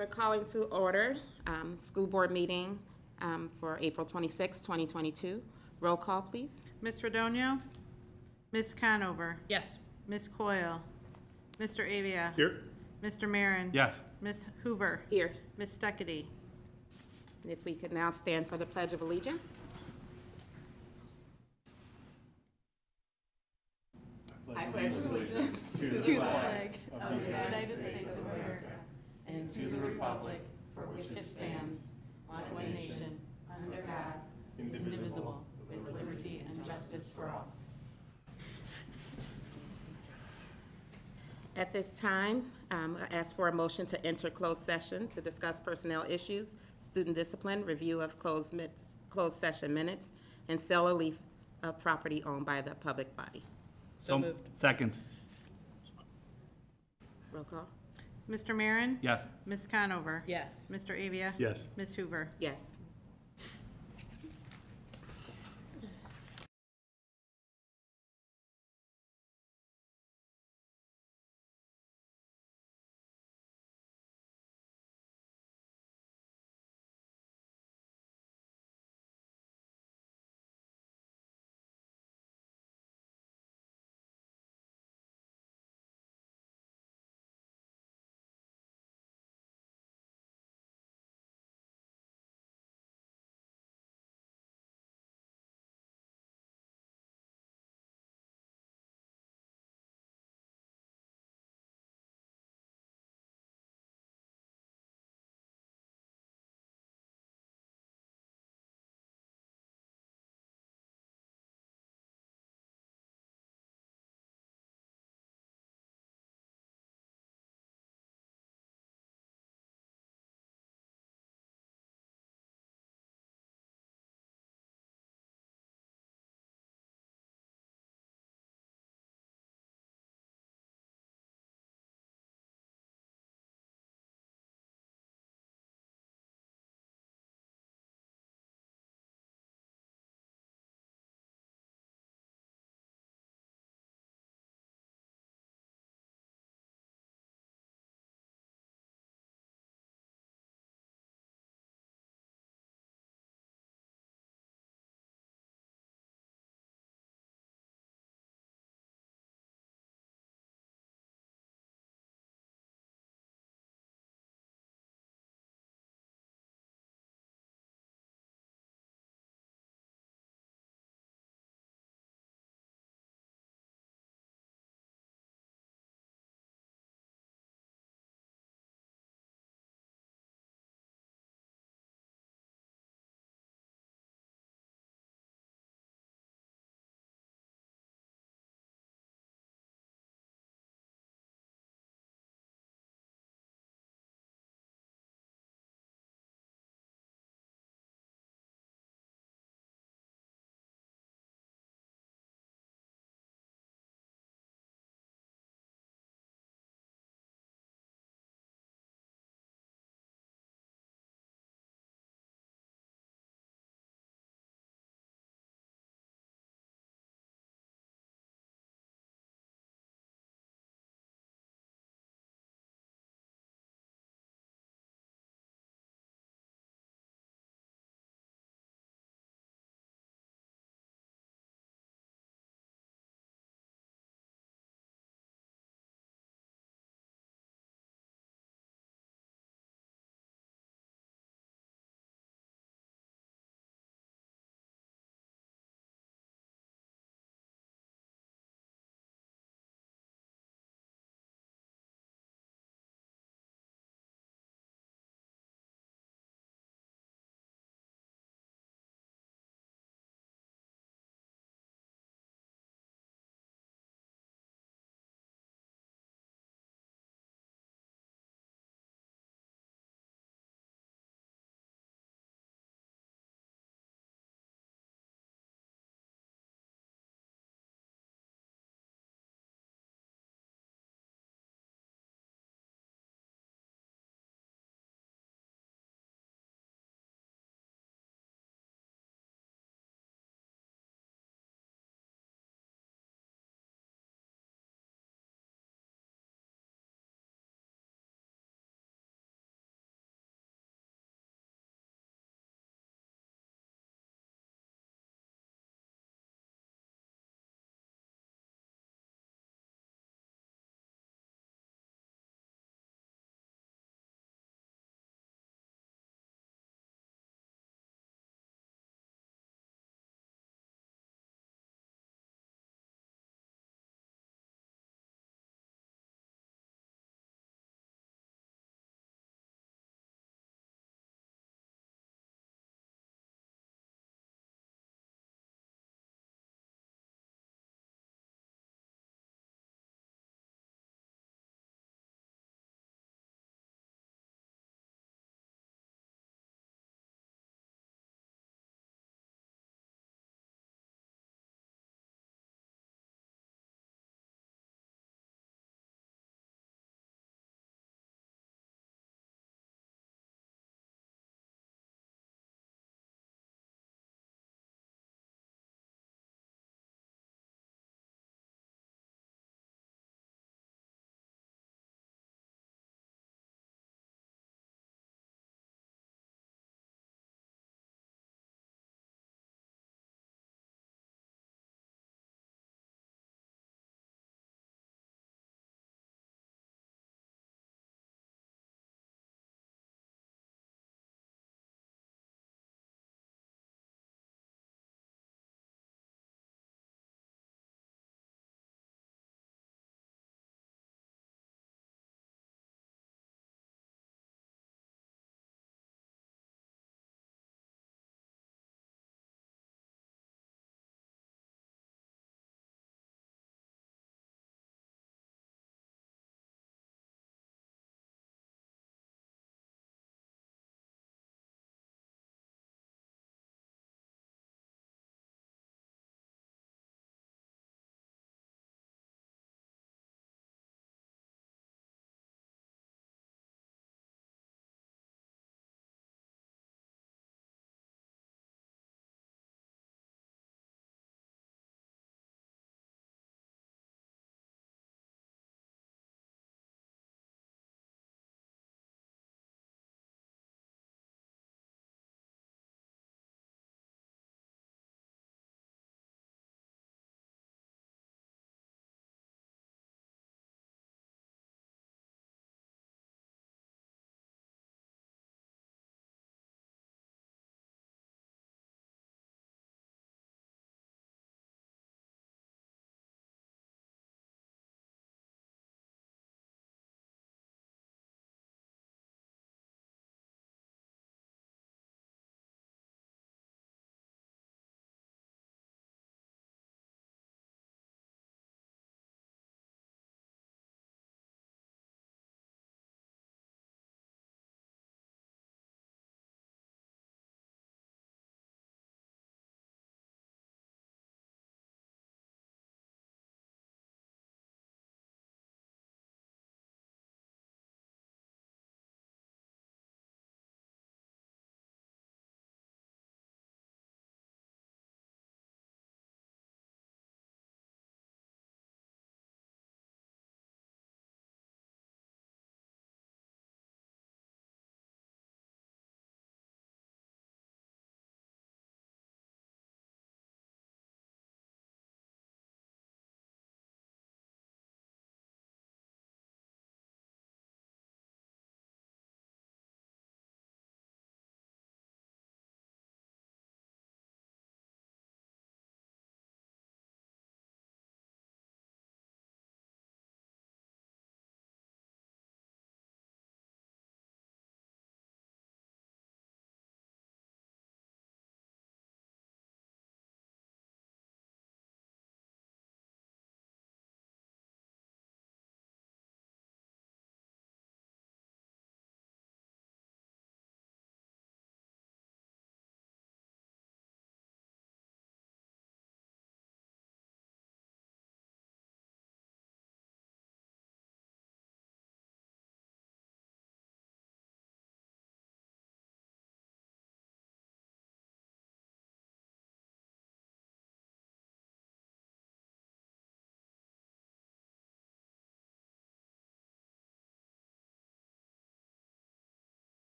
we're calling to order school board meeting for April 26, 2022. Roll call, please. Ms. Radonio? Ms. Conover? Yes. Ms. Coyle? Mr. Avia? Here. Mr. Marin? Yes. Ms. Hoover? Here. Ms. Steckity? And if we could now stand for the Pledge of Allegiance. I pledge allegiance to the flag of the United States of America and to the republic for which it stands, one nation, under God, indivisible, with liberty and justice for all. At this time, I ask for a motion to enter closed session to discuss personnel issues, student discipline, review of closed session minutes, and sale or lease of property owned by the public body. So moved. Second. Roll call. Mr. Marin? Yes. Ms. Conover? Yes. Mr. Avia? Yes. Ms. Hoover? Yes.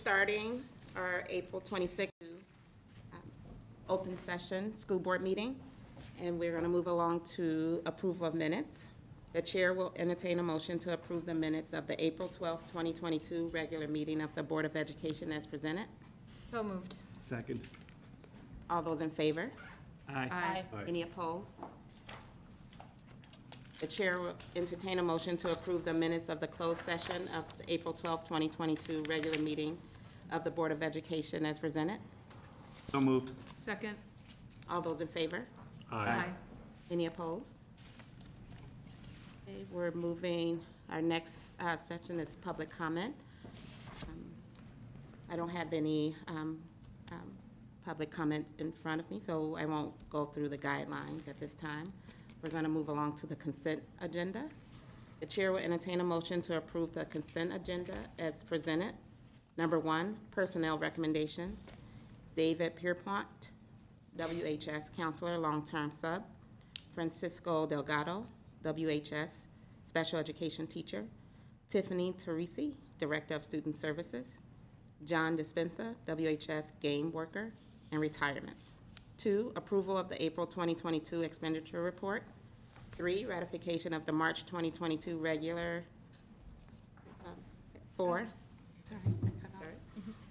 starting our April 26th open session school board meeting, and we're going to move along to approval of minutes. The chair will entertain a motion to approve the minutes of the April 12th, 2022 regular meeting of the Board of Education as presented. So moved. Second. All those in favor? Aye. Aye. Any opposed? The chair will entertain a motion to approve the minutes of the closed session of the April 12th, 2022 regular meeting of the Board of Education as presented. So moved. Second. All those in favor? Any opposed? Okay, we're moving, our next section is public comment. I don't have any public comment in front of me, so I won't go through the guidelines at this time. We're going to move along to the consent agenda. The chair will entertain a motion to approve the consent agenda as presented. Number 1, personnel recommendations. David Pierpont, WHS Counselor, Long-Term Sub. Francisco Delgado, WHS Special Education Teacher. Tiffany Teresi, Director of Student Services. John Dispenza, WHS Game Worker, and Retirements. 2, approval of the April 2022 expenditure report. 3, ratification of the March 2022 regular. 4,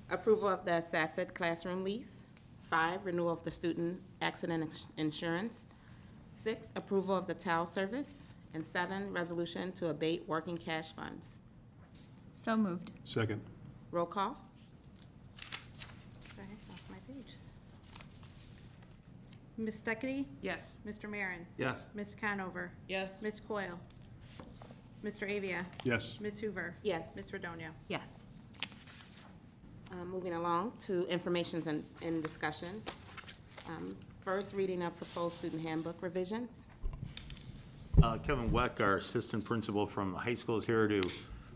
approval of the SACID classroom lease. 5, renewal of the student accident insurance. 6, approval of the TAL service. And 7, resolution to abate working cash funds. So moved. Second. Roll call. Sorry, lost my page. Ms. Steckity? Yes. Mr. Marin? Yes. Ms. Conover? Yes. Ms. Coyle? Mr. Avia? Yes. Ms. Hoover? Yes. Ms. Redonio? Yes. Moving along to informations and discussion. First reading of proposed student handbook revisions. Kevin Hvac, our assistant principal from the high school, is here to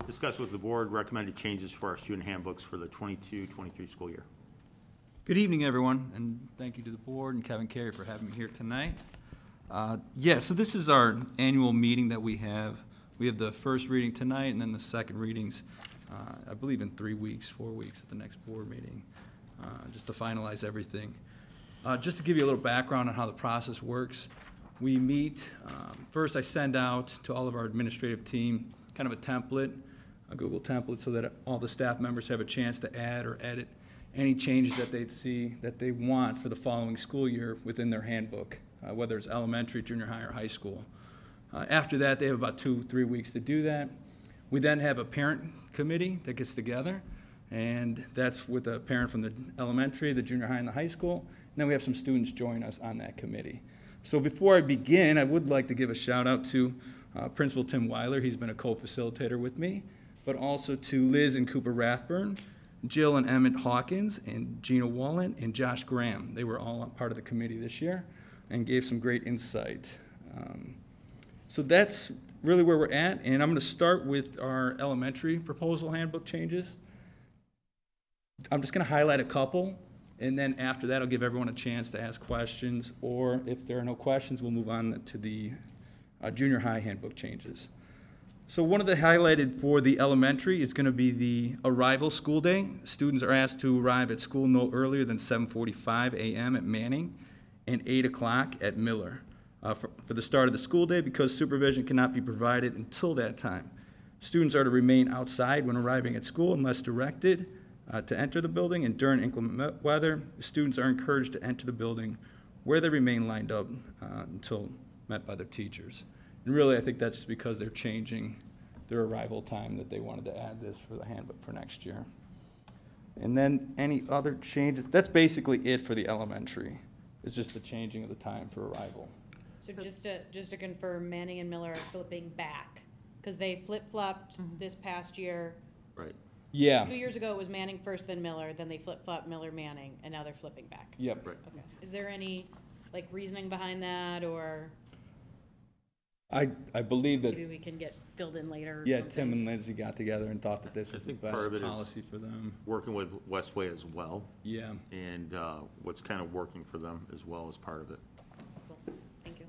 discuss with the board recommended changes for our student handbooks for the 22-23 school year. Good evening, everyone, and thank you to the board and Kevin Carey for having me here tonight. So this is our annual meeting that we have. We have the first reading tonight and then the second readings, I believe in 3 weeks, 4 weeks at the next board meeting, just to finalize everything. Just to give you a little background on how the process works, we meet, first I send out to all of our administrative team kind of a template, a Google template, so that all the staff members have a chance to add or edit any changes that they'd see that they want for the following school year within their handbook, whether it's elementary, junior high, or high school. After that, they have about 2-3 weeks to do that. We then have a parent committee that gets together, and that's with a parent from the elementary, the junior high, and the high school. And then we have some students join us on that committee. So before I begin, I would like to give a shout out to Principal Tim Weiler. He's been a co-facilitator with me, but also to Liz and Cooper Rathburn, Jill and Emmett Hawkins, and Gina Wallen, and Josh Graham. They were all part of the committee this year and gave some great insight. So that's really where we're at, and I'm going to start with our elementary proposal handbook changes. I'm just going to highlight a couple, and then after that I'll give everyone a chance to ask questions, or if there are no questions, we'll move on to the junior high handbook changes. So one of the highlighted for the elementary is going to be the arrival school day. Students are asked to arrive at school no earlier than 7:45 a.m. at Manning and 8 o'clock at Miller for the start of the school day, because supervision cannot be provided until that time. Students are to remain outside when arriving at school unless directed to enter the building, and during inclement weather, students are encouraged to enter the building where they remain lined up until met by their teachers. And really, I think that's just because they're changing their arrival time that they wanted to add this for the handbook for next year. And then any other changes, that's basically it for the elementary. It's just the changing of the time for arrival. So just to confirm, Manning and Miller are flipping back, because they flip-flopped this past year. Right. Yeah. 2 years ago, it was Manning first, then Miller, then they flip-flopped Miller, Manning, and now they're flipping back. Yep. Right. Okay. Is there any, reasoning behind that, or I believe that, maybe we can get filled in later or yeah, something? Tim and Lindsay got together and thought that this I was the think part of best it is policy for them. Working with Westway as well, Yeah. and what's kind of working for them as well as part of it. Cool. Thank you.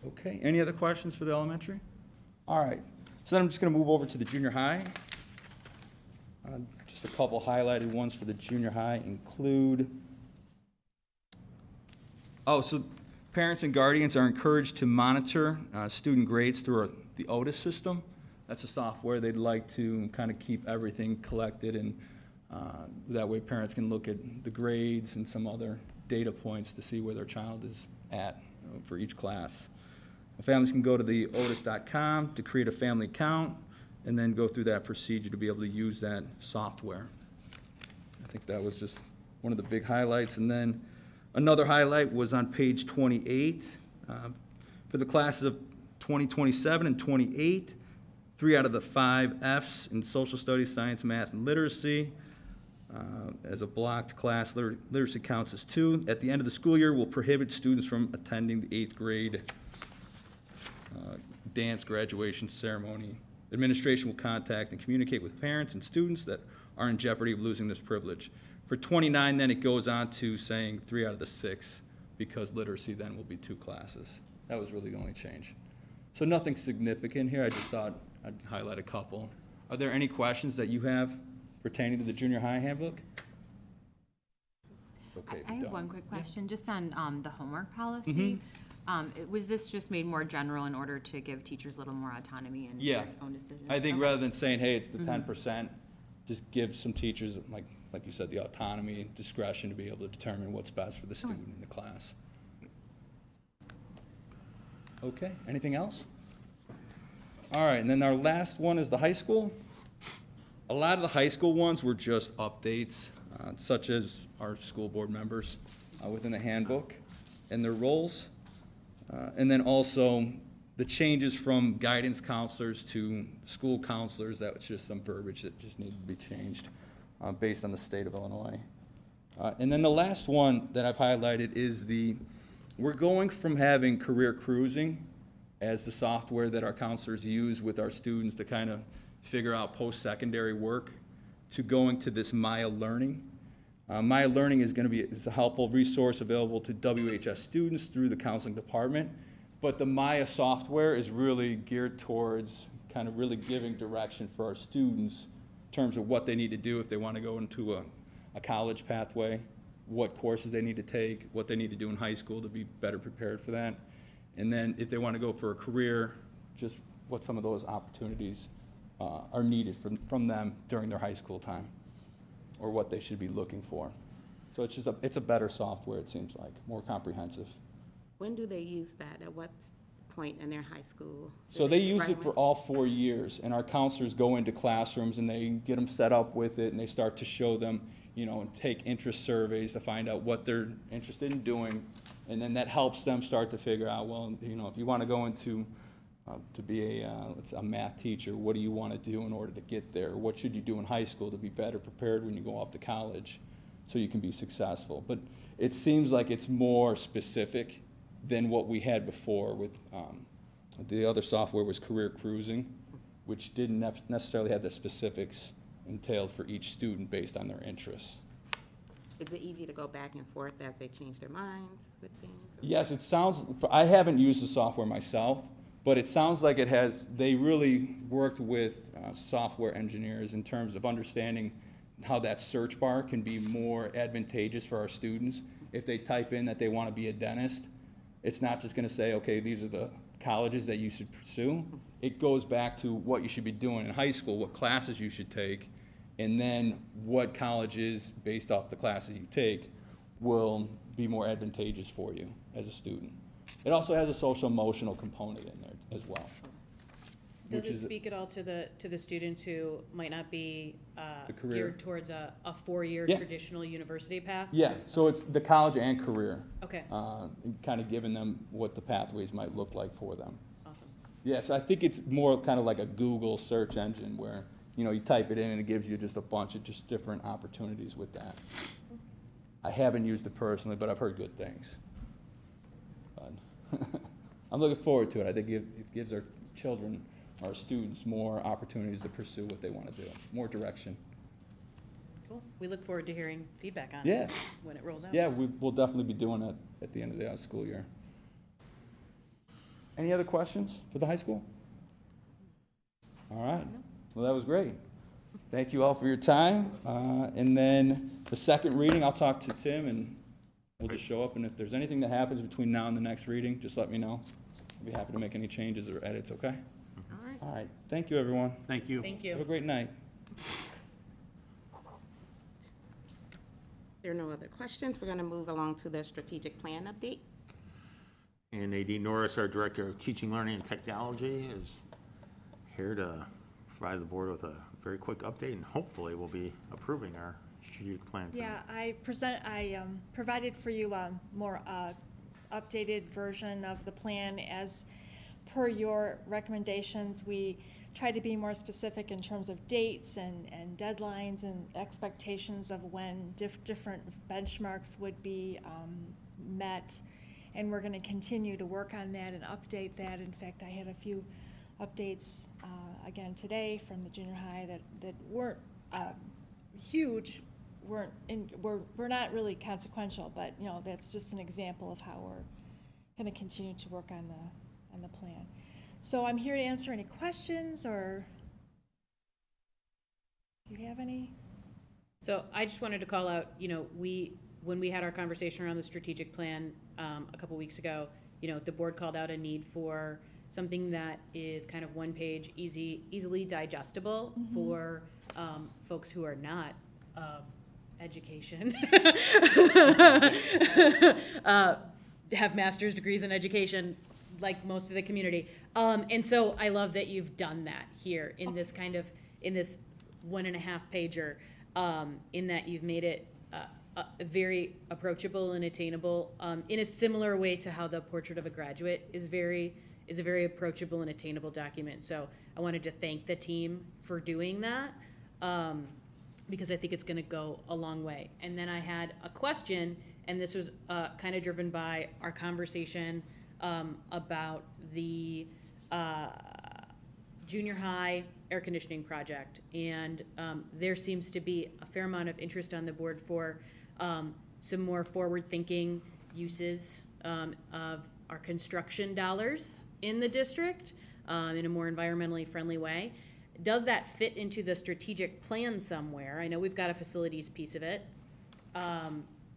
Okay, any other questions for the elementary? All right, so then I'm just gonna move over to the junior high. Just a couple highlighted ones for the junior high include, so parents and guardians are encouraged to monitor student grades through the Otis system. That's a software they'd like to kind of keep everything collected, and that way parents can look at the grades and some other data points to see where their child is at for each class. Families can go to the otis.com to create a family account and then go through that procedure to be able to use that software. I think that was just one of the big highlights. And then another highlight was on page 28. For the classes of 2027 and 28, 3 out of the 5 Fs in social studies, science, math, and literacy. As a blocked class, literacy counts as 2. At the end of the school year, we'll prohibit students from attending the 8th grade dance graduation ceremony. Administration will contact and communicate with parents and students that are in jeopardy of losing this privilege. For 29, then it goes on to saying 3 out of the 6, because literacy then will be 2 classes. That was really the only change. So nothing significant here. I just thought I'd highlight a couple. Are there any questions that you have pertaining to the junior high handbook? Okay, I have done. one quick question, just on the homework policy. Was this just made more general in order to give teachers a little more autonomy and Yeah. their own decisions? I think Okay. rather than saying, hey, it's the 10%, just give some teachers, like you said, the autonomy and discretion to be able to determine what's best for the student in the class. Okay, anything else? All right, and then our last one is the high school. A lot of the high school ones were just updates, such as our school board members within the handbook and their roles. And then also the changes from guidance counselors to school counselors. That was just some verbiage that just needed to be changed based on the state of Illinois. And then the last one that I've highlighted is we're going from having career cruising as the software that our counselors use with our students to kind of figure out post-secondary work to going to this Maya Learning. Maya Learning is going to be a helpful resource available to WHS students through the counseling department, but the Maya software is really geared towards kind of really giving direction for our students in terms of what they need to do if they want to go into a college pathway, what courses they need to take, what they need to do in high school to be better prepared for that, and then if they want to go for a career, just what some of those opportunities are needed from them during their high school time, or what they should be looking for. So it's just it's a better software, it seems like, more comprehensive. When do they use that? At what point in their high school? So they use Right it for away? all 4 years, and our counselors go into classrooms and they get them set up with it, and they start to show them, and take interest surveys to find out what they're interested in doing, and then that helps them start to figure out, well, if you want to go into to be a math teacher, what do you want to do in order to get there? What should you do in high school to be better prepared when you go off to college so you can be successful? But it seems like it's more specific than what we had before with the other software was Career Cruising, which didn't necessarily have the specifics entailed for each student based on their interests. Is it easy to go back and forth as they change their minds with things? Yes, it sounds, I haven't used the software myself, but it sounds like they really worked with software engineers in terms of understanding how that search bar can be more advantageous for our students. If they type in that they want to be a dentist, it's not just going to say, okay, these are the colleges that you should pursue. It goes back to what you should be doing in high school, what classes you should take, and then what colleges, based off the classes you take, will be more advantageous for you as a student. It also has a social emotional component in there as well. Does which it is- speak at all to the students who might not be The career. geared towards a 4-year Yeah. traditional university path? Yeah, so it's the college and career, Okay, kind of giving them what the pathways might look like for them. awesome. Yeah, so I think it's more kind of like a Google search engine where, you type it in and it gives you just a bunch of just different opportunities with that. I haven't used it personally, but I've heard good things. But I'm looking forward to it. I think it gives our children, our students, more opportunities to pursue what they want to do, more direction. Cool. We look forward to hearing feedback on Yeah. it when it rolls out. Yeah, we'll definitely be doing it at the end of the school year. Any other questions for the high school? All right. Well, that was great. Thank you all for your time. And then the second reading, I'll talk to Tim and we'll just show up. And if there's anything that happens between now and the next reading, just let me know. I'll be happy to make any changes or edits, okay? All right. All right. Thank you, everyone. Thank you. Thank Have a you. great night. There are no other questions. We're going to move along to the strategic plan update. And Nadine Norris, our Director of Teaching, Learning, and Technology, is here to provide the board with a very quick update, and hopefully we'll be approving our strategic plan tonight. Yeah, I provided for you a more updated version of the plan. As per your recommendations, we try to be more specific in terms of dates and deadlines and expectations of when different benchmarks would be met. And we're going to continue to work on that and update that. In fact, I had a few updates again today from the junior high that weren't huge, were not really consequential, but you know, that's just an example of how we're going to continue to work on the plan. So I'm here to answer any questions, or do you have any? So I just wanted to call out, you know, when we had our conversation around the strategic plan a couple weeks ago, you know, the board called out a need for something that is kind of one page, easily digestible for folks who are not education, have master's degrees in education, like most of the community. And so I love that you've done that here in this kind of, in this 1.5 pager, in that you've made it very approachable and attainable, in a similar way to how the Portrait of a Graduate is a very approachable and attainable document. So I wanted to thank the team for doing that, because I think it's going to go a long way. And then I had a question, and this was kind of driven by our conversation about the junior high air conditioning project. And there seems to be a fair amount of interest on the board for some more forward-thinking uses of our construction dollars in the district in a more environmentally friendly way. Does that fit into the strategic plan somewhere? I know we've got a facilities piece of it.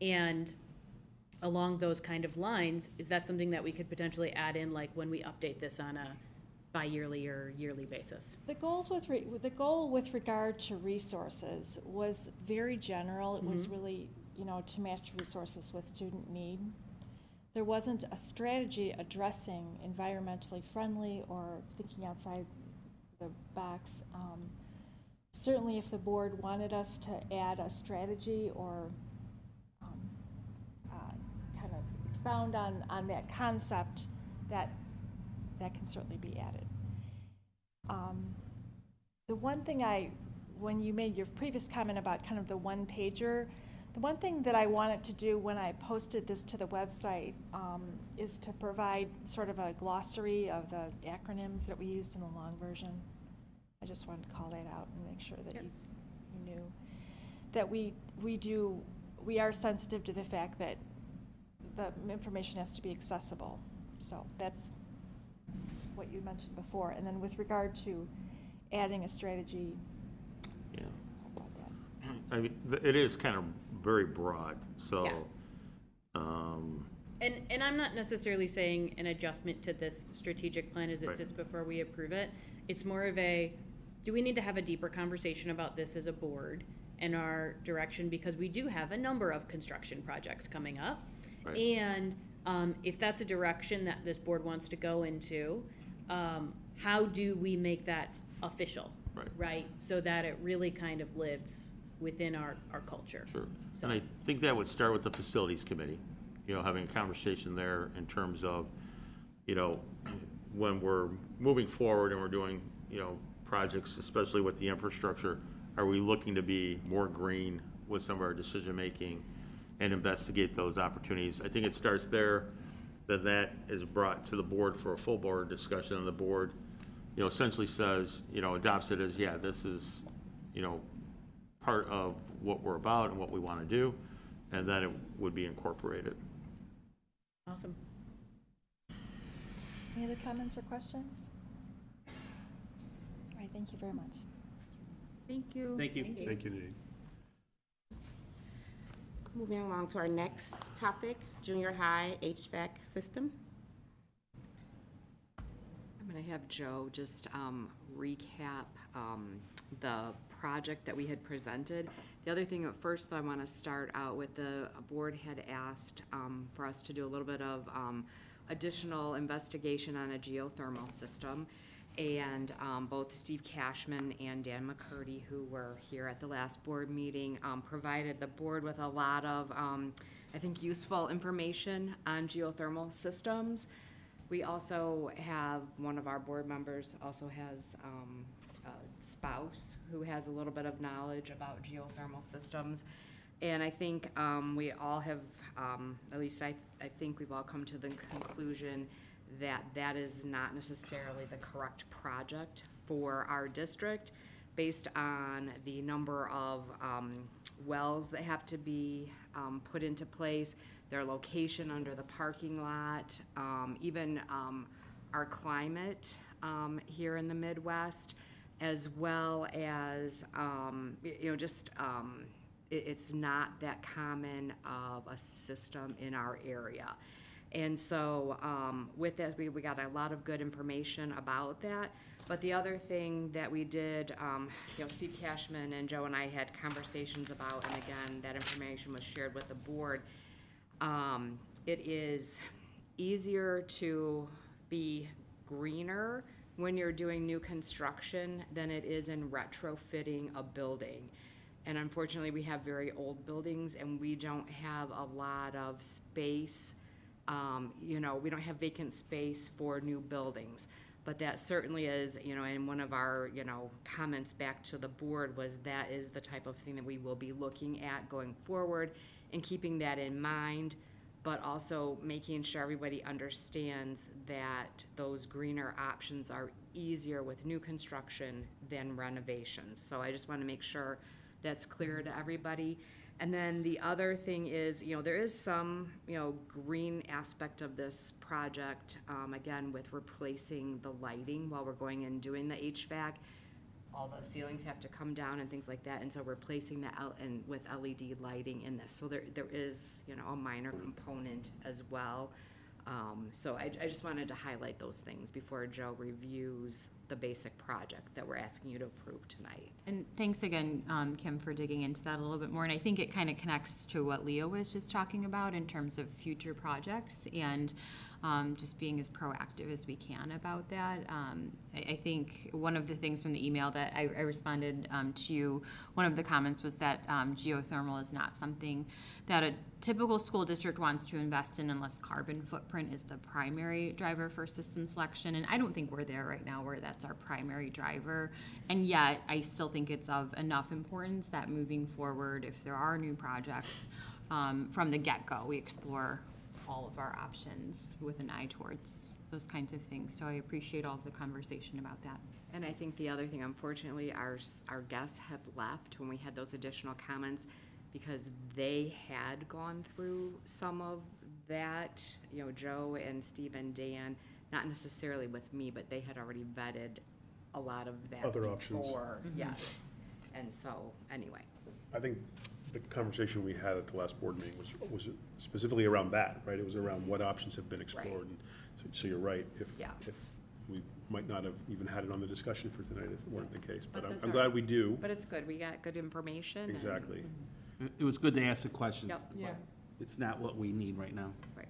And along those kind of lines, is that something that we could potentially add in, like when we update this on a bi-yearly or yearly basis? The goal with regard to resources was very general. It was really, you know, to match resources with student need. There wasn't a strategy addressing environmentally friendly or thinking outside the box. Certainly if the board wanted us to add a strategy or kind of expound on that concept, that can certainly be added. The one thing when you made your previous comment about kind of the one pager, the one thing that I wanted to do when I posted this to the website is to provide sort of a glossary of the acronyms that we used in the long version. I just wanted to call that out and make sure that you knew that we are sensitive to the fact that the information has to be accessible. So that's what you mentioned before. And then with regard to adding a strategy, Yeah. how about that? I mean, it is kind of very broad, so. Yeah. And I'm not necessarily saying an adjustment to this strategic plan as it Right. sits before we approve it. It's more of a, do we need to have a deeper conversation about this as a board and our direction? Because we do have a number of construction projects coming up. Right. And if that's a direction that this board wants to go into, how do we make that official? Right. Right? So that it really kind of lives within our culture. Sure. So- And I think that would start with the facilities committee, you know, having a conversation there in terms of, you know, when we're moving forward and we're doing, you know, projects, especially with the infrastructure, are we looking to be more green with some of our decision-making and investigate those opportunities? I think it starts there, that is brought to the board for a full board discussion, and the board, you know, essentially says, you know, adopts it as, yeah, this is, you know, part of what we're about and what we want to do, and then it would be incorporated. Awesome. Any other comments or questions? All right, thank you very much. Thank you. Thank you. Thank you, Nadine. Moving along to our next topic, junior high HVAC system. I'm going to have Joe just recap the project that we had presented. The other thing, at first, I want to start out with the board had asked for us to do a little bit of additional investigation on a geothermal system. And both Steve Cashman and Dan McCurdy, who were here at the last board meeting, provided the board with a lot of, I think, useful information on geothermal systems. We also have, one of our board members also has a spouse who has a little bit of knowledge about geothermal systems. And I think we all have, at least I think we've all come to the conclusion that that is not necessarily the correct project for our district based on the number of wells that have to be put into place, their location under the parking lot, even our climate here in the Midwest, as well as, it's not that common of a system in our area. And so with that, we got a lot of good information about that. But the other thing that we did, Steve Cashman and Joe and I had conversations about, and again, that information was shared with the board. It is easier to be greener when you're doing new construction than it is in retrofitting a building. And unfortunately, we have very old buildings and we don't have a lot of space. We don't have vacant space for new buildings, but that certainly is, and one of our, comments back to the board was that is the type of thing that we will be looking at going forward and keeping that in mind, but also making sure everybody understands that those greener options are easier with new construction than renovations. So I just want to make sure that's clear to everybody. And then the other thing is, there is some, green aspect of this project, again, with replacing the lighting while we're going and doing the HVAC. All the ceilings have to come down and things like that, and so replacing that with LED lighting in this. So there is, a minor component as well. So I just wanted to highlight those things before Joe reviews the basic project that we're asking you to approve tonight. And thanks again, Kim, for digging into that a little bit more. And I think it kind of connects to what Leo was just talking about in terms of future projects and just being as proactive as we can about that. I think one of the things from the email that I responded to you, one of the comments was that geothermal is not something that a typical school district wants to invest in unless carbon footprint is the primary driver for system selection. And I don't think we're there right now where that's our primary driver. And yet I still think it's of enough importance that moving forward, if there are new projects, from the get-go, we explore all of our options with an eye towards those kinds of things. So I appreciate all of the conversation about that. And I think the other thing, unfortunately, our guests had left when we had those additional comments because they had gone through some of that, Joe and Steve and Dan, not necessarily with me, but they had already vetted a lot of that Other before. options. Yes. And so, anyway. I think the conversation we had at the last board meeting was specifically around that, right? It was around what options have been explored. Right. And so you're right, if we might not have even had it on the discussion for tonight if it weren't the case. But that's I'm all glad right. we do. But it's good. We got good information. and- Exactly. It was good to ask the questions. Yep. but It's not what we need right now. Right.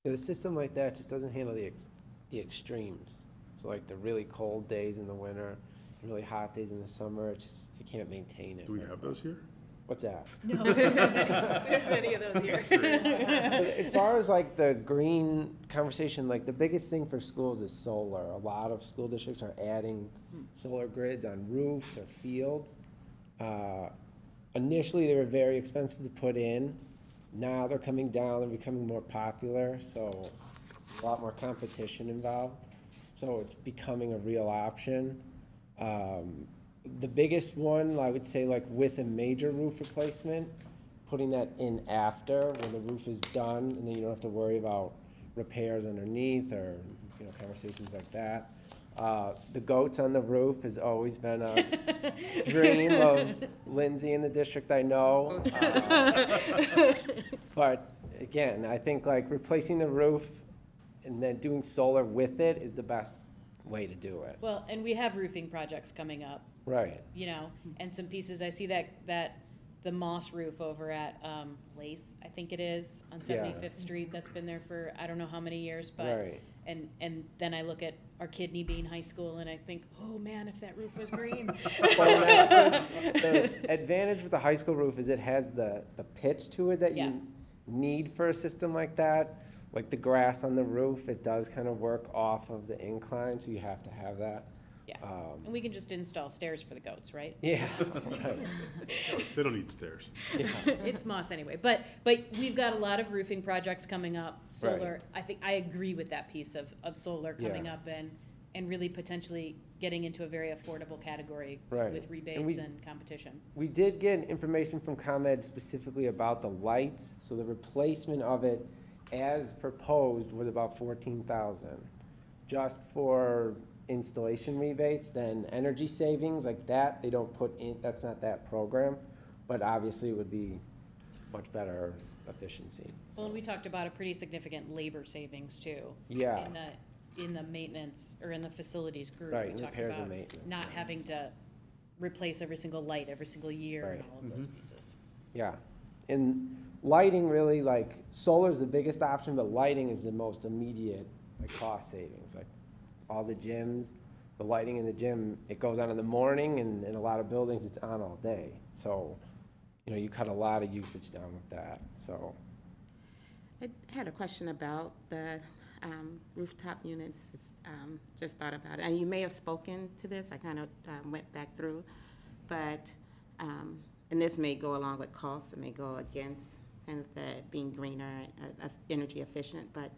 A system like that just doesn't handle the extremes. So like the really cold days in the winter, and really hot days in the summer, you can't maintain it. Do we have those here? What's that? No, we don't have any of those here. But as far as like the green conversation, like the biggest thing for schools is solar. A lot of school districts are adding solar grids on roofs or fields. Initially, they were very expensive to put in. Now they're coming down, they're becoming more popular, so a lot more competition involved. So it's becoming a real option. The biggest one, I would say, like with a major roof replacement, putting that in after when the roof is done, and then you don't have to worry about repairs underneath or conversations like that. The goats on the roof has always been a dream of Lindsay in the district, I know. But again, I think like replacing the roof and then doing solar with it is the best way to do it. Well, and we have roofing projects coming up, Right. you know, and some pieces, I see that the moss roof over at, Lace, I think it is, on Yeah. 75th Street, that's been there for, I don't know how many years, but, Right. and then I look at our Kidney Bean High School and I think, oh man, if that roof was green. The advantage with the high school roof is it has the pitch to it that Yeah. you need for a system like that. Like the grass on the roof, it does kind of work off of the incline, so you have to have that. Yeah, and we can just install stairs for the goats, right? Yeah. Right. They don't need stairs. It's moss anyway, but we've got a lot of roofing projects coming up, solar, I think, I agree with that piece of solar coming Yeah. up and really potentially getting into a very affordable category Right. with And rebates and competition. We did get information from ComEd specifically about the lights, so the replacement of it as proposed was about 14,000. Just for installation rebates, then energy savings like that, they don't put in, that's not that program, but obviously it would be much better efficiency. Well, and we talked about a pretty significant labor savings too. Yeah. In the maintenance, or in the facilities group. Right, We and talked repairs and about maintenance, not yeah. having to replace every single light every single year and Right. all of those pieces. Yeah, and lighting really, like, solar's the biggest option, but lighting is the most immediate, like, cost savings. Like, all the gyms, the lighting in the gym, it goes on in the morning, and in a lot of buildings, it's on all day. So, you know, you cut a lot of usage down with that, so. I had a question about the rooftop units. Just thought about it. And you may have spoken to this. I kind of went back through. But, and this may go along with costs. It may go against kind of the being greener, energy efficient. But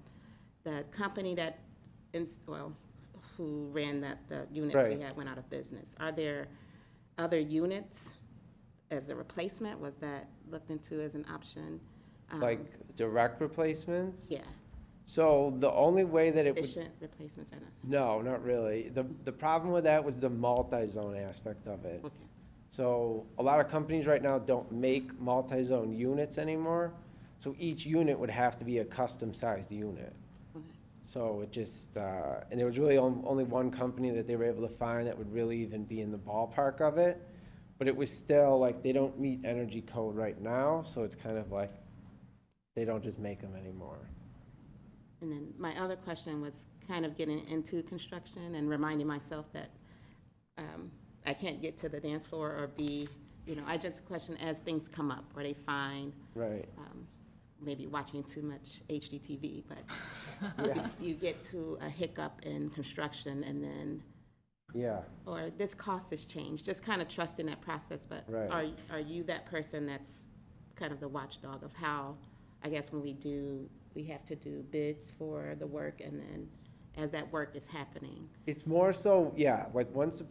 the company that, who ran the units we Right. had went out of business. Are there other units as a replacement? Was that looked into as an option? Like, direct replacements? Yeah, So the only way that it would. efficient replacements, I don't, No, not really. The problem with that was the multi-zone aspect of it. okay. So a lot of companies right now don't make multi-zone units anymore. So each unit would have to be a custom-sized unit. Okay. So it just, and there was really only one company that they were able to find that would really even be in the ballpark of it. But it was still like, they don't meet energy code right now, so it's kind of like, they don't just make them anymore. And then my other question was kind of getting into construction and reminding myself that I can't get to the dance floor or be, you know, I just question as things come up, or they find, Right. maybe watching too much HGTV, but Yeah. if you get to a hiccup in construction and then, Yeah. or this cost has changed, just kind of trusting that process, but Right. are you that person that's kind of the watchdog of how, I guess when we have to do bids for the work, and then as that work is happening? It's more so, yeah, like once the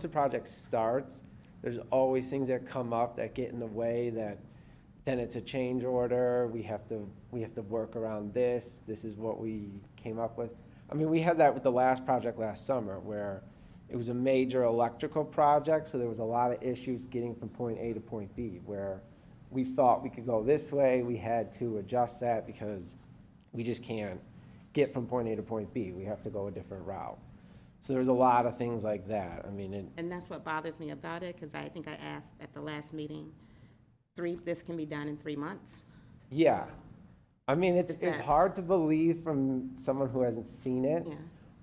project starts, there's always things that come up that get in the way, that then it's a change order, we have to work around this is what we came up with. I mean, we had that with the last project last summer, where it was a major electrical project, so there was a lot of issues getting from point A to point B, where we thought we could go this way, we had to adjust that because we just can't get from point A to point B. We have to go a different route. So there's a lot of things like that. I mean, And that's what bothers me about it, because I think I asked at the last meeting, this can be done in 3 months? yeah. I mean, it's Is that- hard to believe from someone who hasn't seen it. Yeah.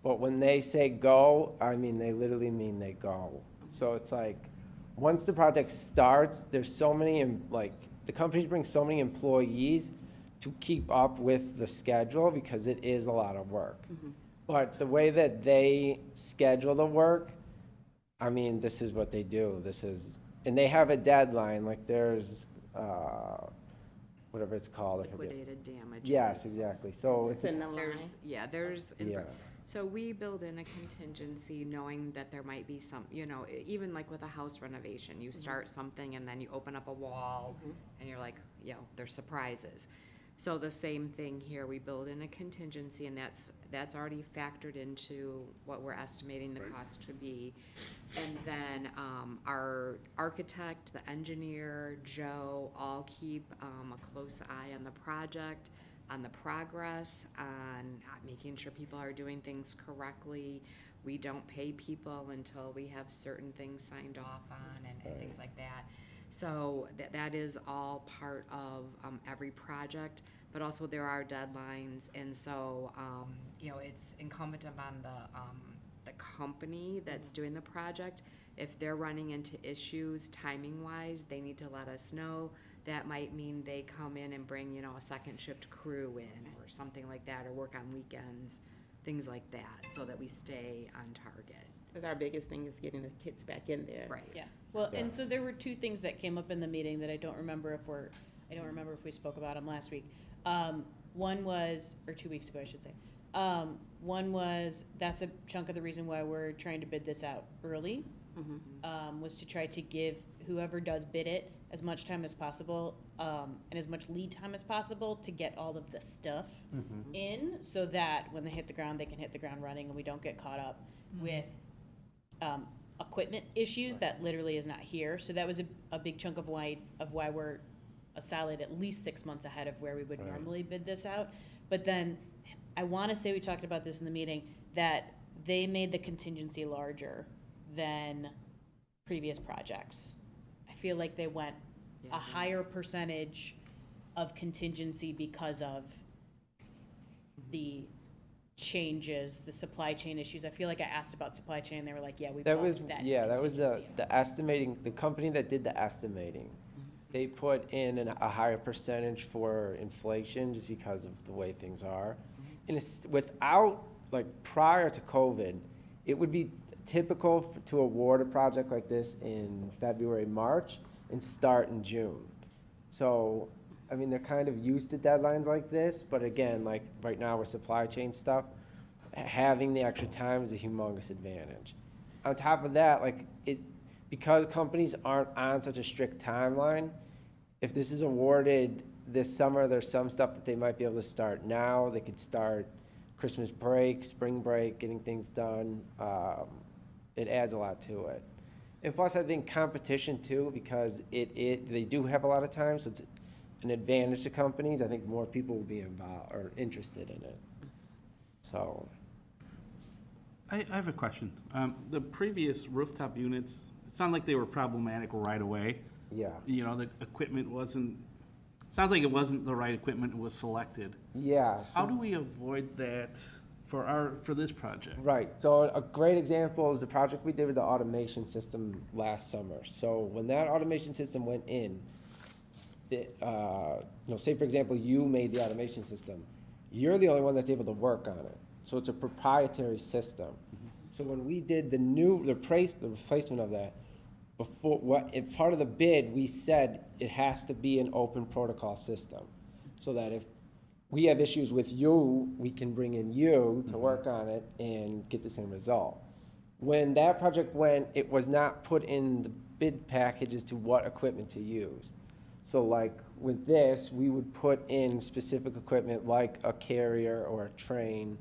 But when they say go, I mean, they literally mean they go. So it's like, once the project starts, there's so many, the companies bring so many employees to keep up with the schedule, because it is a lot of work. But the way that they schedule the work, I mean, this is what they do. And they have a deadline, like there's, whatever it's called. I forget. Liquidated damages. Yes, exactly. So It's in the line. yeah. So we build in a contingency knowing that there might be some, you know, even like with a house renovation, you start something and then you open up a wall and you're like, you know, there's surprises. So the same thing here, we build in a contingency, and that's already factored into what we're estimating the cost to be. And then, our architect, the engineer, Joe, all keep, a close eye on the project, on the progress, on making sure people are doing things correctly. We don't pay people until we have certain things signed off on and things like that. So that is all part of every project, but also there are deadlines, and so it's incumbent upon the company that's doing the project. If they're running into issues timing-wise, they need to let us know. That might mean they come in and bring a second shift crew in or something like that, or work on weekends, things like that, so that we stay on target. Because our biggest thing is getting the kids back in there. Right. Yeah, well, and so there were two things that came up in the meeting that I don't remember if we spoke about them last week. One was, or 2 weeks ago, I should say. One was, that's a chunk of the reason why we're trying to bid this out early, was to try to give whoever does bid it as much time as possible, and as much lead time as possible to get all of the stuff in, so that when they hit the ground, they can hit the ground running, and we don't get caught up with equipment issues that literally is not here. So that was a big chunk of why we're a solid at least 6 months ahead of where we would normally bid this out. But then I want to say, we talked about this in the meeting, that they made the contingency larger than previous projects. I feel like they went a higher percentage of contingency because of the changes, the supply chain issues. I feel like I asked about supply chain, and they were like, yeah, we That was, bumped that yeah, that was contingency up. the estimating, the company that did the estimating. They put in a higher percentage for inflation just because of the way things are. And it's, without, like, prior to COVID, it would be typical to award a project like this in February, March, and start in June. So, I mean, they're kind of used to deadlines like this, but again, like right now with supply chain stuff, having the extra time is a humongous advantage. On top of that, like because companies aren't on such a strict timeline, if this is awarded this summer, there's some stuff that they might be able to start now. They could start Christmas break, spring break, getting things done. It adds a lot to it. And plus, I think competition too, because they do have a lot of time, so it's an advantage to companies. I think more people will be involved or interested in it. So. I have a question. The previous rooftop units, it sounded like they were problematic right away. Yeah. The equipment wasn't, sounds like it wasn't the right equipment was selected. Yeah. So, how do we avoid that for this project? Right. So a great example is the project we did with the automation system last summer. So when that automation system went in, say for example, you made the automation system, you're the only one that's able to work on it. So it's a proprietary system. So when we did the replacement of that, part of the bid, we said it has to be an open protocol system, so that if we have issues with you, we can bring in you to work on it and get the same result. When that project went, it was not put in the bid package as to what equipment to use. So like with this, we would put in specific equipment like a carrier or a train,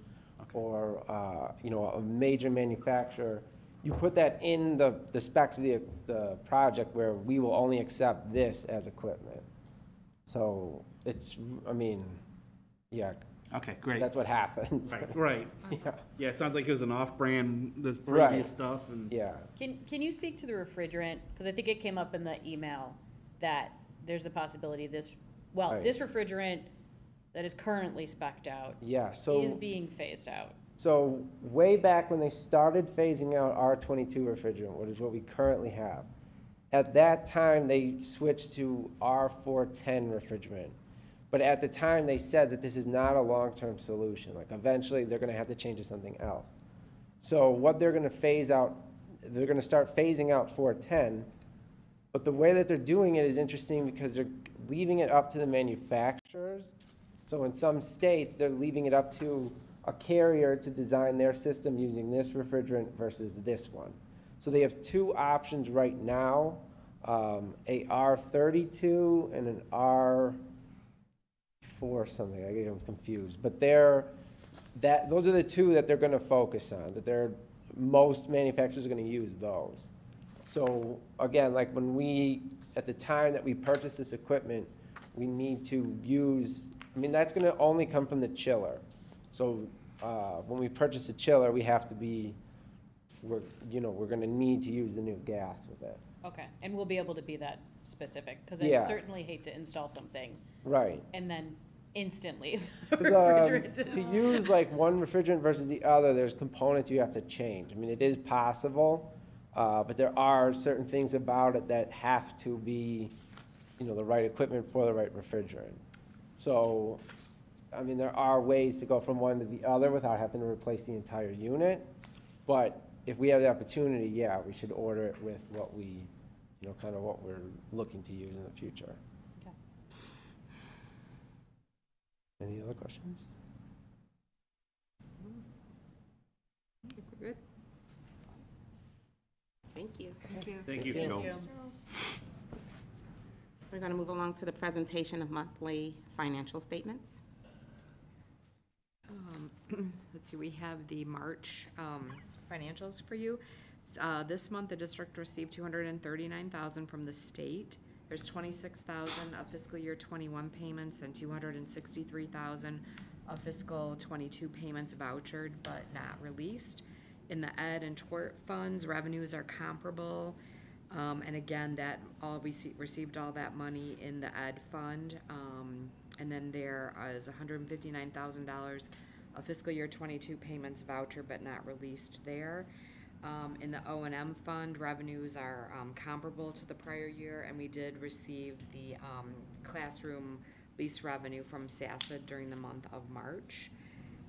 or a major manufacturer. You put that in the spec of the project, where we will only accept this as equipment. So it's, yeah. Okay, great. That's what happens. Right. Yeah. Yeah, it sounds like it was an off-brand, this Right. previous stuff, and. Yeah. Can you speak to the refrigerant? Because I think it came up in the email that there's the possibility this refrigerant that is currently spec'd out is being phased out. So way back when they started phasing out R22 refrigerant, which is what we currently have, at that time they switched to R410 refrigerant. But at the time they said that this is not a long-term solution. Like eventually they're gonna have to change to something else. So what they're gonna phase out, they're gonna start phasing out 410, but the way that they're doing it is interesting because they're leaving it up to the manufacturers. So in some states, they're leaving it up to a carrier to design their system using this refrigerant versus this one. So they have two options right now, a R32 and an R410. 4 something, I get them confused, but those are the two that they're gonna focus on, most manufacturers are gonna use those. So, again, like at the time that we purchase this equipment, we need to use, that's gonna only come from the chiller. So, when we purchase a chiller, we have to we're gonna need to use the new gas with it. Okay, and we'll be able to be that specific, because Yeah. I certainly hate to install something Right. and then instantly the 'Cause, refrigerant is. to use like one refrigerant versus the other, there's components you have to change. It is possible, but there are certain things about it that have to be, the right equipment for the right refrigerant. So, there are ways to go from one to the other without having to replace the entire unit. But if we have the opportunity, yeah, we should order it with what what we're looking to use in the future. Okay. Any other questions? Good. Thank you. Thank you. Thank you. Thank you. We're going to move along to the presentation of monthly financial statements. Let's see, we have the March financials for you. This month, the district received $239,000 from the state. There's $26,000 of fiscal year 21 payments and $263,000 of fiscal 22 payments vouchered but not released. In the ed and tort funds, revenues are comparable. And again, we received all that money in the ed fund. And then there is $159,000 of fiscal year 22 payments voucher but not released there. In the O&M fund, revenues are comparable to the prior year, and we did receive the classroom lease revenue from SASA during the month of March.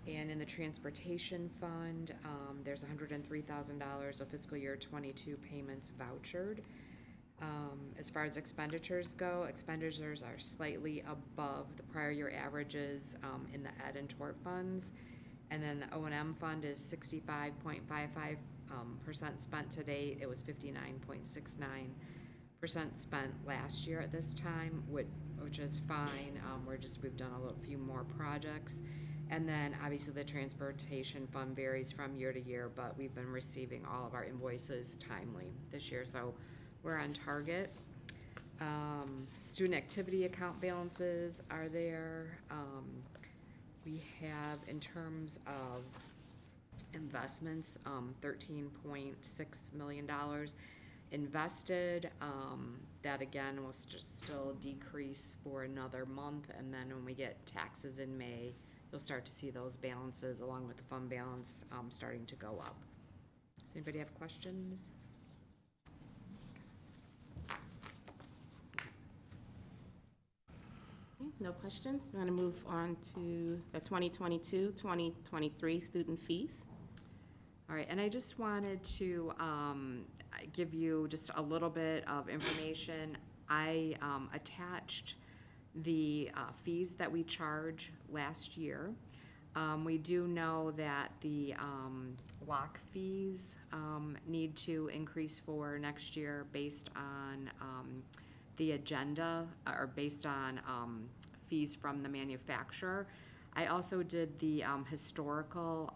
And in the transportation fund, there's $103,000 of fiscal year 22 payments vouchered. As far as expenditures go, expenditures are slightly above the prior year averages in the ed and tort funds. And then the O&M fund is 65.55% spent to date. It was 59.69% spent last year at this time, which is fine. We've done a few more projects. And then obviously the transportation fund varies from year to year, but we've been receiving all of our invoices timely this year, so we're on target. Student activity account balances are there. We have, in terms of investments, $13.6 million invested. That again will still decrease for another month, and then when we get taxes in May, you'll start to see those balances along with the fund balance starting to go up. Does anybody have questions? No questions? We're going to move on to the 2022-2023 student fees. All right, and I just wanted to give you just a little bit of information. I attached the fees that we charge last year. We do know that the Hvac fees need to increase for next year based on the agenda, or based on fees from the manufacturer. I also did the historical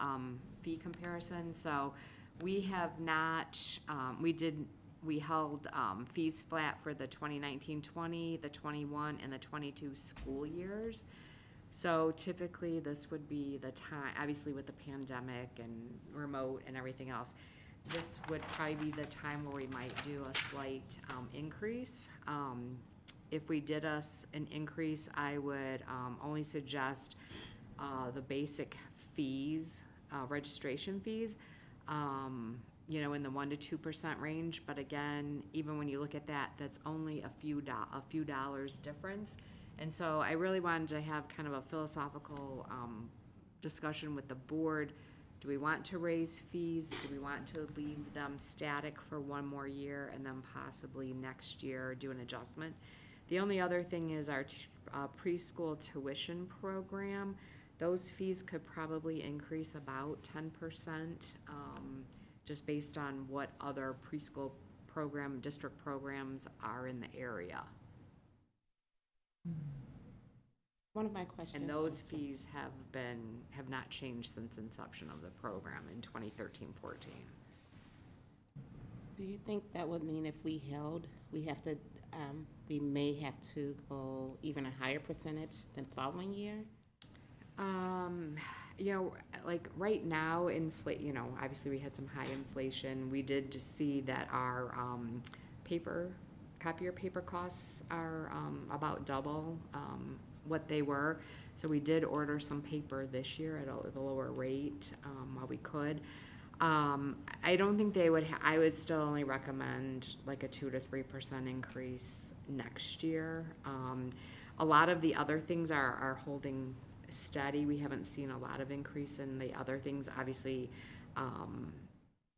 fee comparison. So we have not, we held fees flat for the 2019-20, the 21, and the 22 school years. So typically this would be the time, obviously with the pandemic and remote and everything else, this would probably be the time where we might do a slight increase. If we did an increase, I would only suggest the basic fees, registration fees, in the 1% to 2% range. But again, even when you look at that, that's only a few dollars difference. And so I really wanted to have kind of a philosophical discussion with the board. Do we want to raise fees? Do we want to leave them static for one more year and then possibly next year do an adjustment? The only other thing is our preschool tuition program. Those fees could probably increase about 10%, just based on what other preschool district programs are in the area. One of my questions. And those fees have not changed since inception of the program in 2013-14. Do you think that would mean if we held, we have to, we may have to go even a higher percentage than following year? You know, like right now, you know, obviously we had some high inflation. We did just see that our copier paper costs are about double what they were. So we did order some paper this year at a lower rate while we could. I don't think they would, I would still only recommend like a 2 to 3% increase next year. A lot of the other things are holding steady. We haven't seen a lot of increase in the other things, obviously,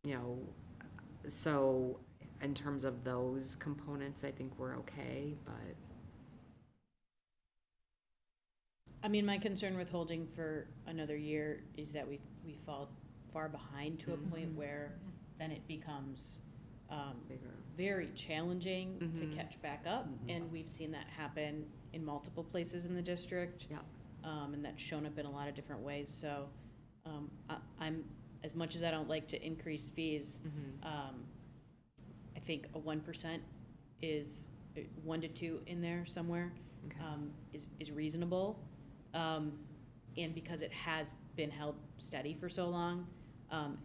you know, so in terms of those components, I think we're okay, but. I mean, my concern with holding for another year is that we fall far behind to a point where then it becomes very challenging to catch back up, and we've seen that happen in multiple places in the district. Yeah. And that's shown up in a lot of different ways. So I'm, as much as I don't like to increase fees, I think a 1% is 1 to 2 in there somewhere, is reasonable. And because it has been held steady for so long,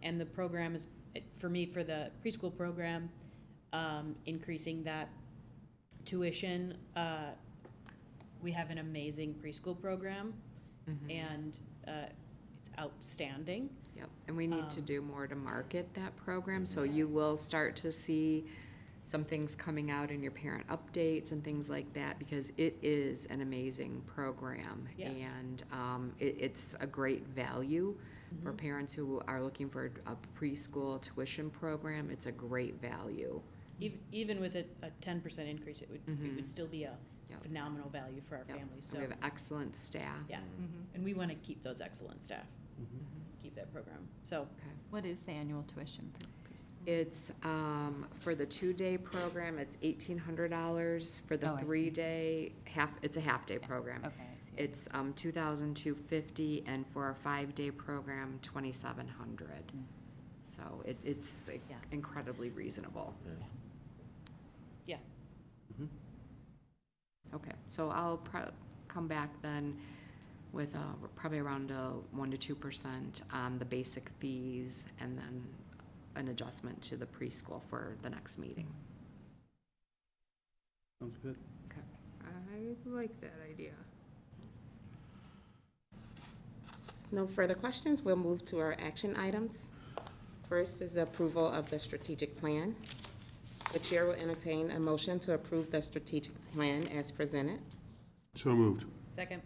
and the program is, for me, for the preschool program, increasing that tuition, we have an amazing preschool program, and it's outstanding. Yep, and we need to do more to market that program, so you will start to see some things coming out in your parent updates and things like that, because it is an amazing program, and it's a great value for parents who are looking for a preschool tuition program. It's a great value. Even with a 10% increase, it would still be a phenomenal value for our families. So we have excellent staff. Yeah, and we want to keep those excellent staff, keep that program. So What is the annual tuition for preschool? It's, for the 2-day program, it's $1,800. For the Oh, I see. 3-day, it's a half-day program. Okay, I see. It's $2,250, and for a 5-day program, $2,700. So it's incredibly reasonable. yeah. Okay, so I'll come back then with probably around 1 to 2% on the basic fees, and then an adjustment to the preschool for the next meeting. Sounds good. Okay, I like that idea. No further questions. We'll move to our action items. First is the approval of the strategic plan. The chair will entertain a motion to approve the strategic plan as presented. So moved. Second.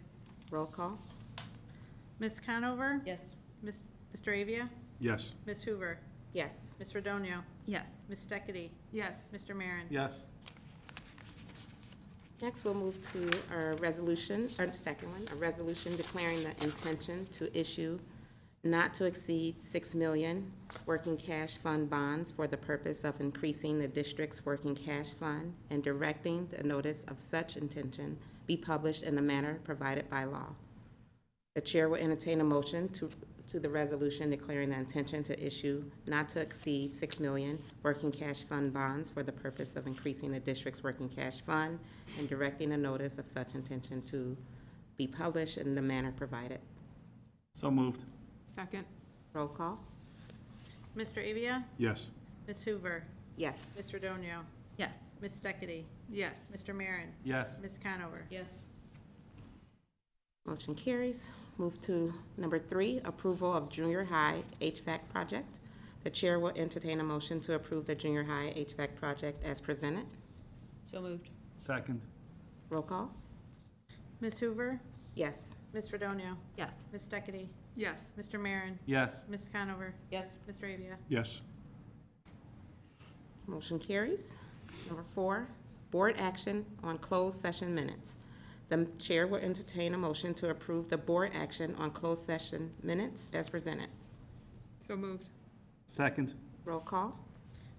Roll call. Ms. Conover? Yes. Mr. Avia? Yes. Ms. Hoover? Yes. Ms. Redonio? Yes. Ms. Steckity? Yes. Mr. Marin? Yes. Next, we'll move to our resolution, or the second one, a resolution declaring the intention to issue not to exceed 6 million working cash fund bonds for the purpose of increasing the district's working cash fund and directing the notice of such intention be published in the manner provided by law. The chair will entertain a motion to the resolution declaring the intention to issue not to exceed 6 million working cash fund bonds for the purpose of increasing the district's working cash fund and directing a notice of such intention to be published in the manner provided. So moved. Second. Roll call. Mr. Avia? Yes. Ms. Hoover? Yes. Ms. Redonio? Yes. Ms. Steckity? Yes. Mr. Marin? Yes. Ms. Conover? Yes. Motion carries. Move to number 3, approval of junior high HVAC project. The chair will entertain a motion to approve the junior high HVAC project as presented. So moved. Second. Roll call. Ms. Hoover? Yes. Ms. Redonio? Yes. Ms. Steckity? Yes. Mr. Marin? Yes. Ms. Conover? Yes. Mr. Avia? Yes. Motion carries. Number 4, board action on closed session minutes. The chair will entertain a motion to approve the board action on closed session minutes as presented. So moved. Second. Roll call.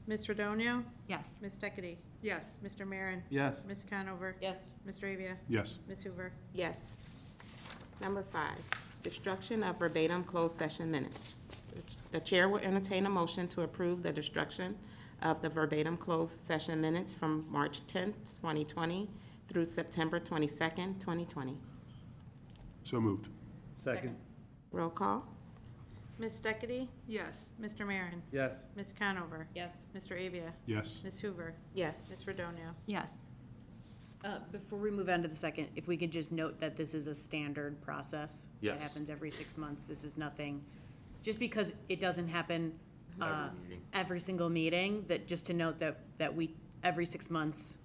Ms. Redonio? Yes. Ms. Steckity? Yes. Mr. Marin? Yes. Ms. Conover? Yes. Mr. Avia? Yes. Ms. Hoover? Yes. Number 5, destruction of verbatim closed session minutes. The chair will entertain a motion to approve the destruction of the verbatim closed session minutes from March 10th, 2020 through September 22nd, 2020. So moved. Second. Roll call. Ms. Steckity? Yes. Mr. Marin? Yes. Ms. Conover? Yes. Mr. Avia? Yes. Ms. Hoover? Yes. Ms. Redonio? Yes. Before we move on to the second, if we could just note that this is a standard process. Yes. That happens every 6 months. This is nothing, just because it doesn't happen Every meeting. every single meeting, that just to note that we, every 6 months,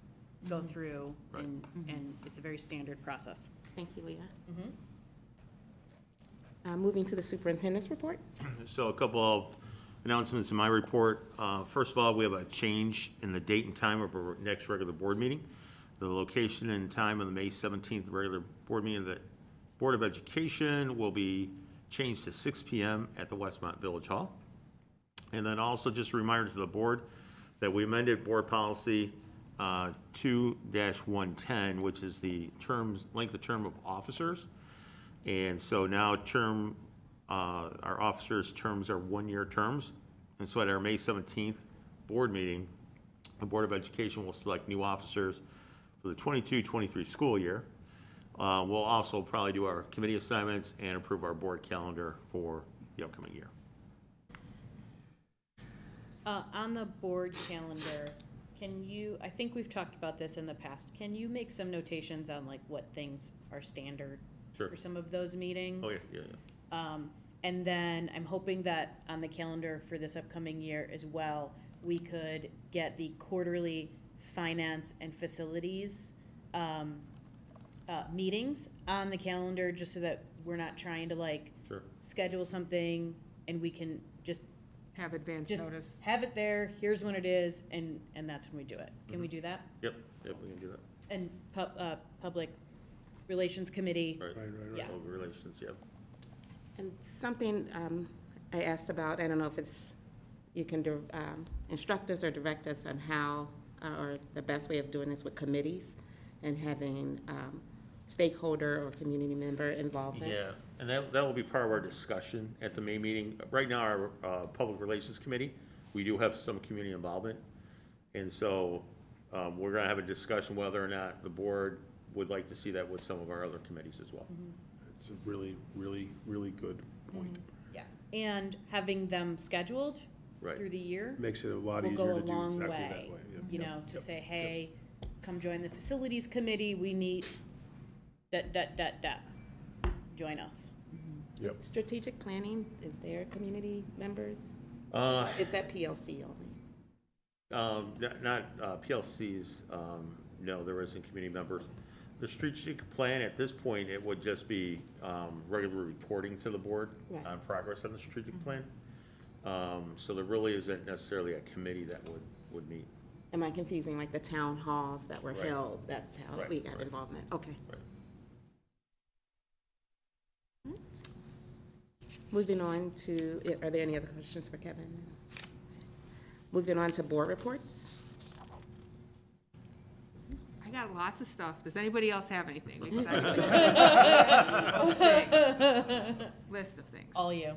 go through, Right. and it's a very standard process. Thank you, Leah. Moving to the superintendent's report. So a couple of announcements in my report. First of all, we have a change in the date and time of our next regular board meeting. The location and time of the May 17th regular board meeting of the Board of Education will be changed to 6 p.m. at the Westmont Village Hall. And then also just a reminder to the board that we amended board policy 2-110, which is the length of term of officers. And so now our officers' terms are 1-year terms. And so at our May 17th board meeting, the Board of Education will select new officers for the 22-23 school year. We'll also probably do our committee assignments and approve our board calendar for the upcoming year. On the board calendar, can you, I think we've talked about this in the past, can you make some notations on like what things are standard Sure. for some of those meetings? Oh, yeah. And then I'm hoping that on the calendar for this upcoming year as well, we could get the quarterly finance and facilities meetings on the calendar, just so that we're not trying to like Sure. schedule something and we can just Have advance just notice. have it there, here's when it is, and that's when we do it. Can we do that? Yep, we can do that. And Public Relations Committee, Right. Yeah. Public relations, yep. And something I asked about, I don't know if it's, you can instruct us or direct us on how, or the best way of doing this with committees and having stakeholder or community member involvement. Yeah, and that will be part of our discussion at the May meeting. Right now, our Public Relations Committee, we do have some community involvement. And so we're gonna have a discussion whether or not the board would like to see that with some of our other committees as well. It's a really, really, really good point. yeah, and having them scheduled Right. through the year Makes it a lot will easier go to a do long exactly way. that way. Yep. You know, to say, hey, come join the Facilities Committee, we meet, join us. Yep. Strategic planning, is there community members? Is that PLC only? Not PLCs, no, there isn't community members. The strategic plan, at this point, it would just be regular reporting to the board Right. on progress on the strategic plan. So there really isn't necessarily a committee that would meet. Am I confusing like the town halls that were Right. held? That's how Right, we got right. involvement. Okay. Right. Moving on to, are there any other questions for Kevin? Moving on to board reports. I got lots of stuff. Does anybody else have anything? Because I list of things. All you.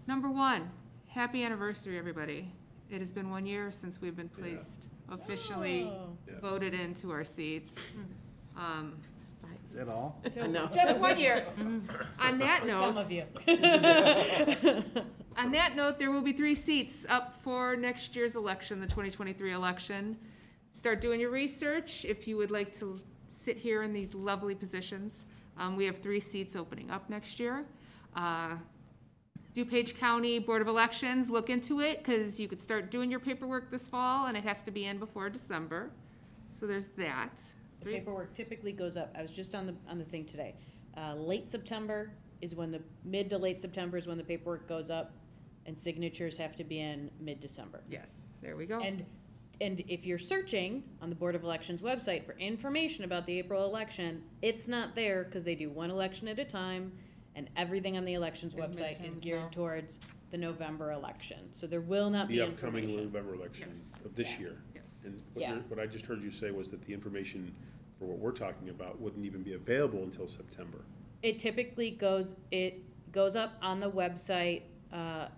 Number 1, happy anniversary, everybody. It has been 1 year since we've been placed, officially Yeah. voted into our seats. Is that all? I know. Just 1 year. On that Some note, of you. on that note, there will be 3 seats up for next year's election, the 2023 election. Start doing your research if you would like to sit here in these lovely positions. We have 3 seats opening up next year. DuPage County Board of Elections, look into it, because you could start doing your paperwork this fall, and it has to be in before December. So there's that. The paperwork typically goes up, I was just on the thing today. Late September is when mid to late September is when the paperwork goes up, and signatures have to be in mid-December. Yes, there we go. And if you're searching on the Board of Elections website for information about the April election, it's not there, because they do one election at a time, and everything on the elections Is website is midterms geared now. towards the November election. So there will not be The upcoming information. November election Yes. of this Yeah. year. Yes. And Yeah. what I just heard you say was that the information for what we're talking about wouldn't even be available until September. It typically goes up on the website, a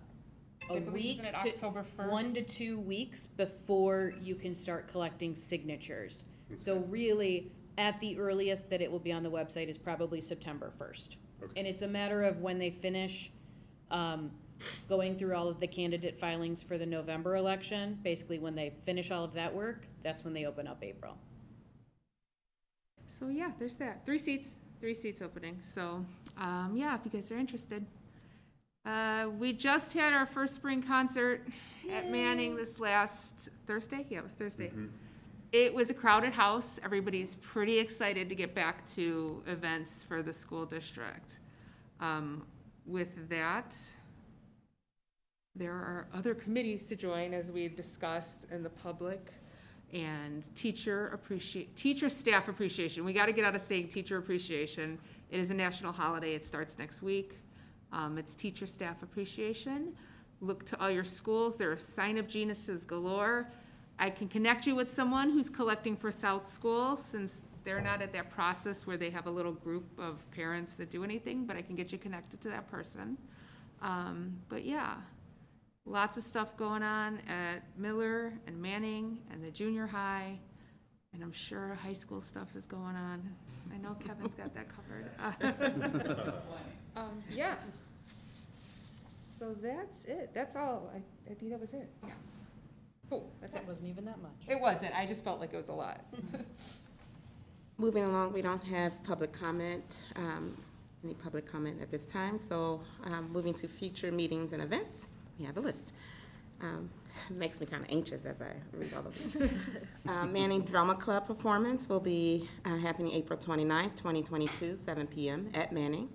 week Isn't it to, October 1st? 1 to 2 weeks before you can start collecting signatures. So really, at the earliest that it will be on the website is probably September 1st. Okay. And it's a matter of when they finish, going through all of the candidate filings for the November election. Basically, when they finish all of that work, that's when they open up April. So yeah, there's that. 3 seats opening. So, yeah, if you guys are interested. We just had our first spring concert at Manning this last Thursday. Yeah, it was Thursday. It was a crowded house. Everybody's pretty excited to get back to events for the school district. With that, there are other committees to join, as we discussed in the public, and teacher staff appreciation. We got to get out of saying teacher appreciation. It is a national holiday. It starts next week. It's teacher staff appreciation. Look to all your schools. There are sign-up geniuses galore. I can connect you with someone who's collecting for South School, since they're not at that process where they have a little group of parents that do anything, but I can get you connected to that person. But yeah, lots of stuff going on at Miller and Manning and the junior high, and I'm sure high school stuff is going on. I know Kevin's got that covered. Yeah. So that's it. That's all. I think that was it. Yeah. Cool. That's it. That wasn't even that much. It wasn't. I just felt like it was a lot. Moving along, we don't have public comment, any public comment at this time, so moving to future meetings and events, we have a list. It makes me kind of anxious as I read all of these. Manning Drama Club performance will be happening April 29th, 2022, 7 p.m. at Manning.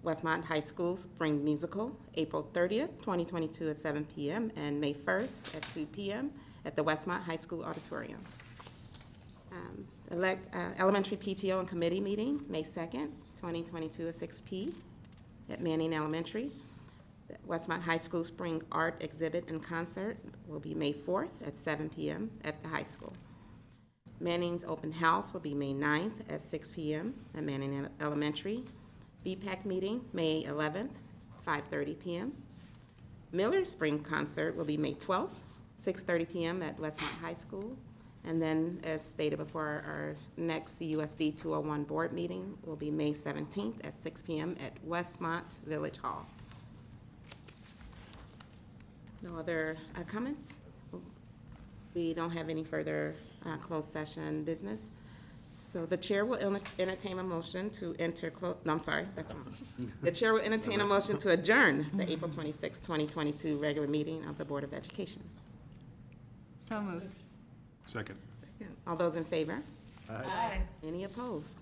Westmont High School Spring Musical, April 30th, 2022 at 7 p.m. and May 1st at 2 p.m. at the Westmont High School Auditorium. Elementary PTO and committee meeting, May 2nd, 2022 at 6 p.m. at Manning Elementary. The Westmont High School Spring Art Exhibit and Concert will be May 4th at 7 p.m. at the high school. Manning's Open House will be May 9th at 6 p.m. at Manning Elementary. BPAC meeting, May 11th, 5:30 p.m. Miller Spring Concert will be May 12th, 6:30 p.m. at Westmont High School. And then, as stated before, our next CUSD 201 board meeting will be May 17th at 6 p.m. at Westmont Village Hall. No other comments? We don't have any further closed session business. So the chair will entertain a motion to enter no, I'm sorry, that's wrong. The chair will entertain a motion to adjourn the April 26, 2022 regular meeting of the Board of Education. So moved. Second. All those in favor? Aye. Any opposed?